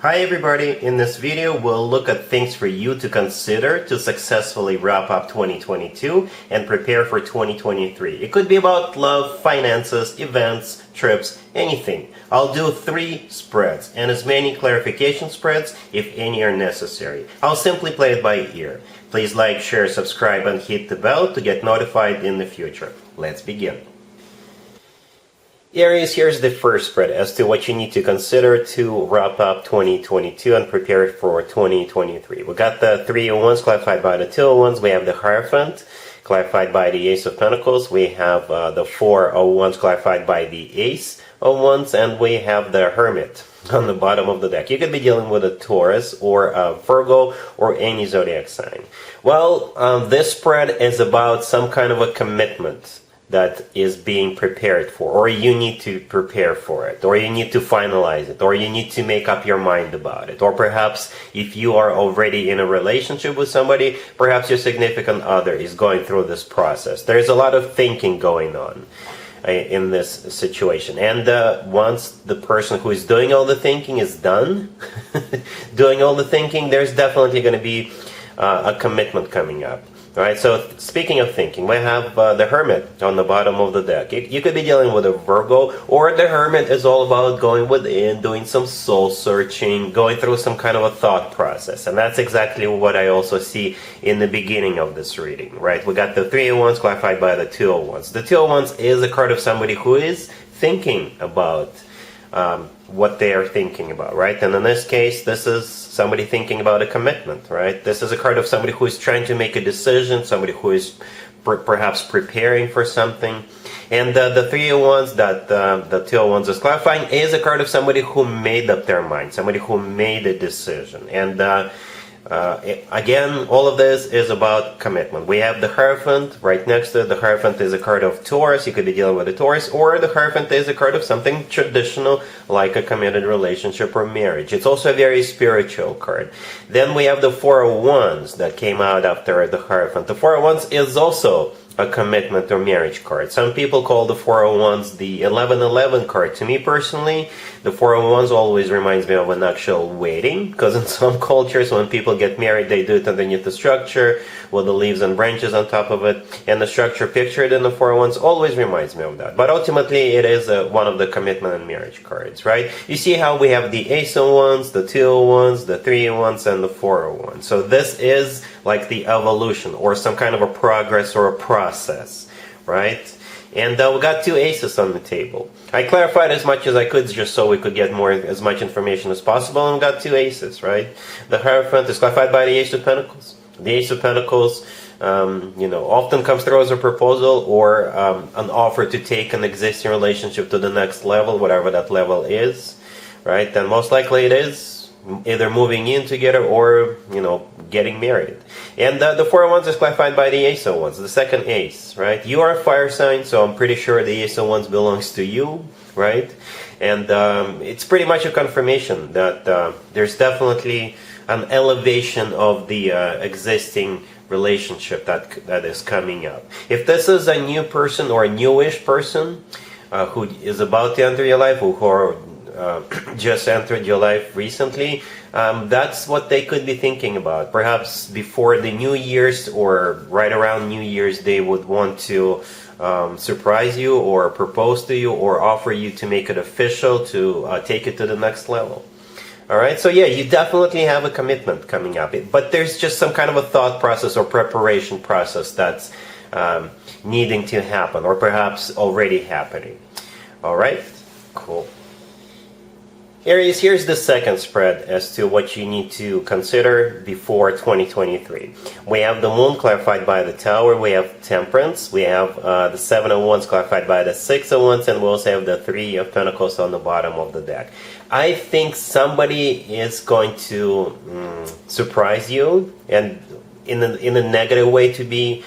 Hi everybody, in this video we'll look at things for you to consider to successfully wrap up 2022 and prepare for 2023. It could be about love, finances, events, trips, anything. I'll do 3 spreads and as many clarification spreads if any are necessary. I'll simply play it by ear. Please like, share, subscribe and hit the bell to get notified in the future. Let's begin. Aries, here's the first spread as to what you need to consider to wrap up 2022 and prepare for 2023. We got the 3 of Wands clarified by the 2 of Wands. We have the Hierophant clarified by the Ace of Pentacles. We have the 4 of Wands clarified by the Ace of Wands. And we have the Hermit on the bottom of the deck. You could be dealing with a Taurus or a Virgo or any zodiac sign. Well, this spread is about some kind of a commitment that is being prepared for, or you need to prepare for it, or you need to finalize it, or you need to make up your mind about it, or perhaps if you are already in a relationship with somebody, perhaps your significant other is going through this process. There's a lot of thinking going on in this situation, and once the person who is doing all the thinking is done doing all the thinking, there's definitely going to be a commitment coming up. Alright, so speaking of thinking, we have the Hermit on the bottom of the deck. You could be dealing with a Virgo, or the Hermit is all about going within, doing some soul searching, going through some kind of a thought process. And that's exactly what I also see in the beginning of this reading, right? We got the 3 of Wands clarified by the 2 of Wands. The 2 of Wands is a card of somebody who is thinking about what they are thinking about, right? And in this case, this is somebody thinking about a commitment, right? This is a card of somebody who is trying to make a decision, somebody who is perhaps preparing for something. And the 3 of Wands that the 2 of Wands is clarifying is a card of somebody who made up their mind, somebody who made a decision. And again, all of this is about commitment. We have the Hierophant right next to it. The Hierophant is a card of Taurus. You could be dealing with a Taurus, or the Hierophant is a card of something traditional like a committed relationship or marriage. It's also a very spiritual card. Then we have the 4 of Wands that came out after the Hierophant. The 4 of Wands is also a commitment or marriage card. Some people call the 4 of Wands the 1111 card. To me personally, the 4 of Wands always reminds me of an actual wedding, because in some cultures when people get married, they do it underneath the structure with the leaves and branches on top of it, and the structure pictured in the 4 of Wands always reminds me of that. But ultimately it is one of the commitment and marriage cards, right? You see how we have the Ace of Wands, the 2 of Wands, the 3 of Wands, and the 4 of Wands. So this is like the evolution or some kind of a progress or a process, right? And we got 2 aces on the table. I clarified as much as I could just so we could get as much information as possible, and we got 2 aces, right? The Hierophant is clarified by the Ace of Pentacles. The Ace of Pentacles, often comes through as a proposal or an offer to take an existing relationship to the next level, whatever that level is, right? And most likely it is either moving in together or, getting married. And the 4 of Wands is clarified by the Ace of Wands, the second ace, right? You are a fire sign, so I'm pretty sure the Ace of Wands belongs to you, right? And it's pretty much a confirmation that there's definitely an elevation of the existing relationship that is coming up. If this is a new person or a newish person who is about to enter your life, who are just entered your life recently, that's what they could be thinking about. Perhaps before the New Year's or right around New Year's, they would want to surprise you or propose to you or offer you to make it official, to take it to the next level. Alright, so yeah, you definitely have a commitment coming up, but there's just some kind of a thought process or preparation process that's needing to happen, or perhaps already happening. Alright, cool. Aries, here's the second spread as to what you need to consider before 2023. We have the Moon clarified by the Tower, we have Temperance, we have the 7 of Wands clarified by the 6 of Wands, and we also have the 3 of Pentacles on the bottom of the deck. I think somebody is going to surprise you, and in a negative way, to be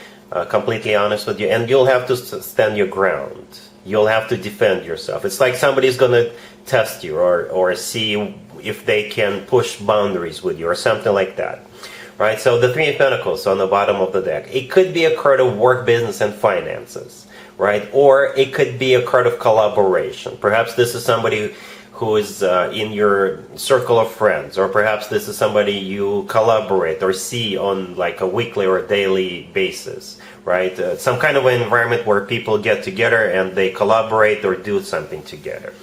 completely honest with you, and you'll have to stand your ground. You'll have to defend yourself. It's like somebody's going to test you or see if they can push boundaries with you or something like that, right? So the 3 of Pentacles on the bottom of the deck, it could be a card of work, business, and finances, right? Or it could be a card of collaboration. Perhaps this is somebody who is in your circle of friends, or perhaps this is somebody you collaborate or see on like a weekly or daily basis, right? Some kind of an environment where people get together and they collaborate or do something together.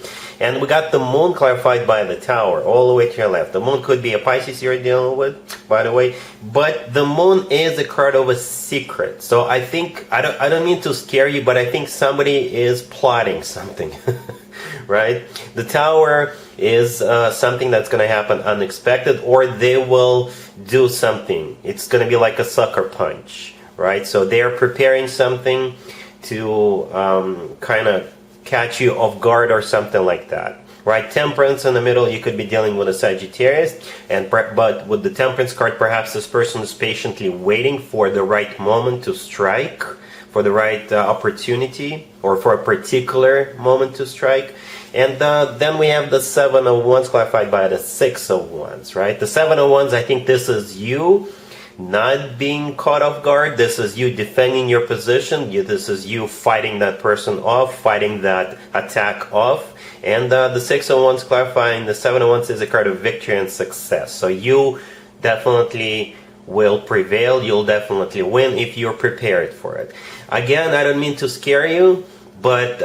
And we got the moon clarified by the tower all the way to your left. The moon could be a Pisces you're dealing with, by the way, but the moon is a card of a secret. So I think, I don't mean to scare you, but I think somebody is plotting something, right? The tower is something that's going to happen unexpected, or they will do something. It's going to be like a sucker punch, right? So they're preparing something to kind of catch you off guard or something like that, right? Temperance in the middle, you could be dealing with a Sagittarius, but with the Temperance card, perhaps this person is patiently waiting for the right moment to strike, for the right opportunity, or for a particular moment to strike. And then we have the Seven of Wands clarified by the Six of Wands, right? The Seven of Wands, I think this is you not being caught off guard. This is you defending your position. This is you fighting that person off, fighting that attack off. And the Six of Wands clarifying the Seven of Wands is a card of victory and success. So you definitely will prevail. You'll definitely win if you're prepared for it. Again, I don't mean to scare you, but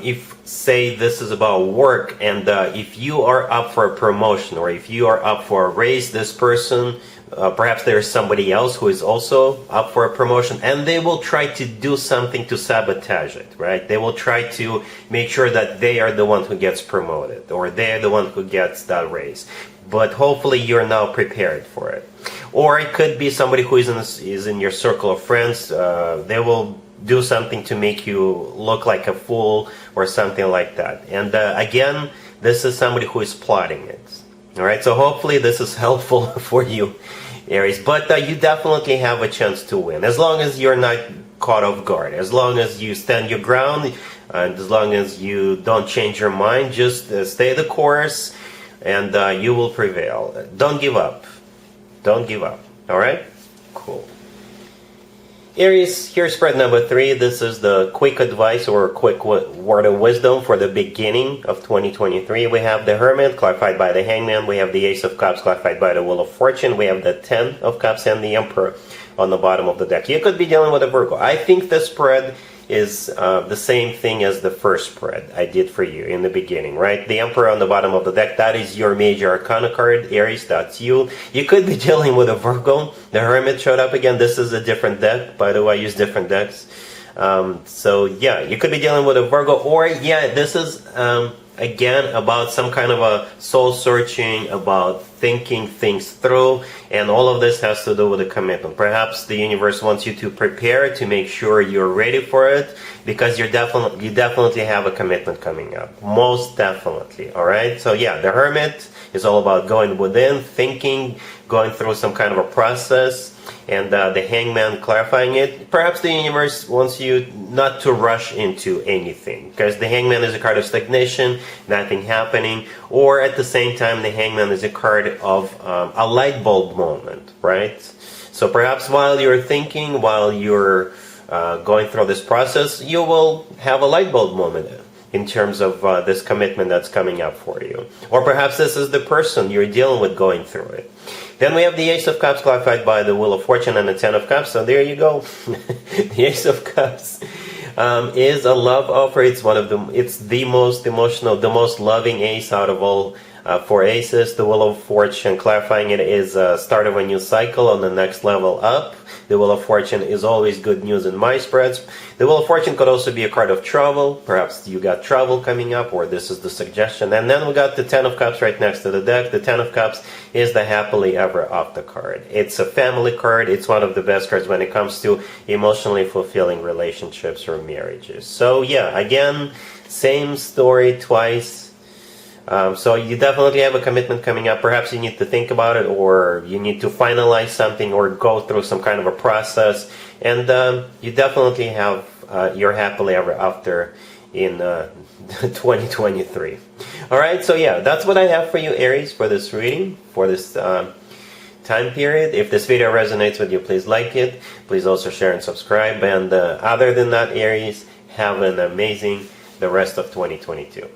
if, say, this is about work, and if you are up for a promotion, or if you are up for a raise, this person, perhaps there's somebody else who is also up for a promotion, and they will try to do something to sabotage it, right? They will try to make sure that they are the one who gets promoted, or they're the one who gets that raise. But hopefully you're now prepared for it. Or it could be somebody who is in your circle of friends. They will do something to make you look like a fool or something like that. And again, this is somebody who is plotting it. All right, so hopefully this is helpful for you, Aries. But you definitely have a chance to win, as long as you're not caught off guard, as long as you stand your ground, and as long as you don't change your mind. Just stay the course, and you will prevail. Don't give up. Don't give up. All right? Cool. Aries, here's spread number 3. This is the quick advice or quick word of wisdom for the beginning of 2023. We have the Hermit, clarified by the Hangman. We have the Ace of Cups, clarified by the Wheel of Fortune. We have the Ten of Cups and the Emperor on the bottom of the deck. You could be dealing with a Virgo. I think the spread is the same thing as the first spread I did for you in the beginning, right? The Emperor on the bottom of the deck, that is your major arcana card. Aries, that's you. You could be dealing with a Virgo. The Hermit showed up again. This is a different deck. By the way, I use different decks. So yeah, you could be dealing with a Virgo, or yeah, this is again about some kind of a soul searching, about thinking things through, and all of this has to do with a commitment. Perhaps the universe wants you to prepare to make sure you're ready for it, because you definitely have a commitment coming up, most definitely. All right, so yeah, the Hermit is all about going within, thinking, going through some kind of a process. And the Hangman clarifying it. Perhaps the universe wants you not to rush into anything, because the Hangman is a card of stagnation, nothing happening. Or at the same time, the Hangman is a card of a light bulb moment, right? So perhaps while you're thinking, while you're going through this process, you will have a light bulb moment in terms of this commitment that's coming up for you. Or perhaps this is the person you're dealing with going through it. Then we have the Ace of Cups clarified by the Wheel of Fortune and the Ten of Cups. So there you go. The Ace of Cups is a love offer. It's the most emotional, the most loving ace out of all four aces. The Wheel of Fortune clarifying it is a start of a new cycle on the next level up. The Wheel of Fortune is always good news in my spreads. The Wheel of Fortune could also be a card of travel. Perhaps you got travel coming up, or this is the suggestion. And then we got the Ten of Cups right next to the deck. The Ten of Cups is the happily ever after card. It's a family card. It's one of the best cards when it comes to emotionally fulfilling relationships or marriages. So yeah, again, same story twice. So you definitely have a commitment coming up. Perhaps you need to think about it, or you need to finalize something, or go through some kind of a process. And you definitely have your happily ever after in 2023. All right, so yeah, that's what I have for you, Aries, for this reading, for this time period. If this video resonates with you, please like it. Please also share and subscribe. And other than that, Aries, have an amazing the rest of 2022.